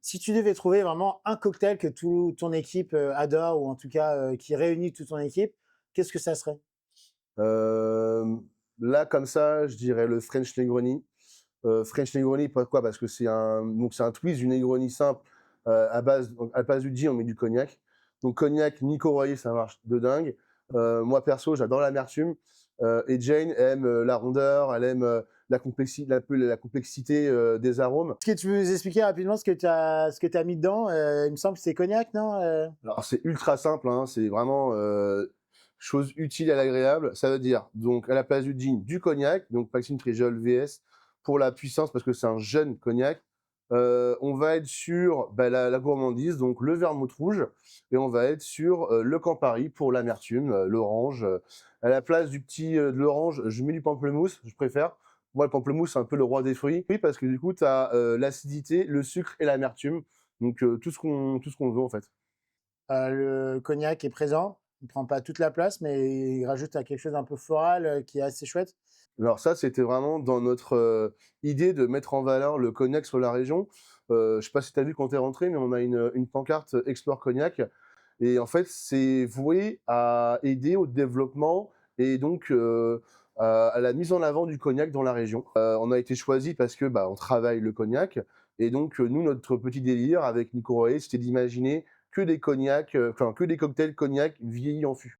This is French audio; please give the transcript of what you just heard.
Si tu devais trouver vraiment un cocktail que toute ton équipe adore, ou en tout cas qui réunit toute ton équipe, qu'est-ce que ça serait? Hem, Là, comme ça, je dirais le French Negroni. French Negroni, pourquoi? Parce que c'est un twist du Negroni simple, à la place du gin, on met du cognac. Donc cognac, Nico Royer, ça marche de dingue. Moi perso, j'adore l'amertume, et Jane aime, la rondeur, elle aime, la complexité, des arômes. Est-ce que tu peux nous expliquer rapidement ce que tu as mis dedans? Il me semble que c'est cognac, non? Alors c'est ultra simple, hein, c'est vraiment, chose utile à l'agréable. Ça veut dire donc à la place du gin, du cognac, donc Maxime Tréjol VS pour la puissance parce que c'est un jeune cognac. On va être sur, bah, la gourmandise, donc le vermouth rouge et on va être sur, le Campari pour l'amertume, l'orange. À la place de l'orange, je mets du pamplemousse, je préfère. Moi, le pamplemousse, c'est un peu le roi des fruits. Oui, parce que du coup, tu as, l'acidité, le sucre et l'amertume, donc tout ce qu'on veut, en fait. Le cognac est présent, il prend pas toute la place, mais il rajoute à quelque chose d'un peu floral, qui est assez chouette. Alors ça, c'était vraiment dans notre, idée de mettre en valeur le cognac sur la région. Je sais pas si tu as vu quand tu es rentré, mais on a une pancarte, Explore Cognac et en fait, c'est voué à aider au développement et donc à la mise en avant du cognac dans la région. On a été choisi parce que, bah, on travaille le cognac et donc nous, notre petit délire avec Nico Royer, c'était d'imaginer que des cognacs, enfin que des cocktails cognac vieillis en fût.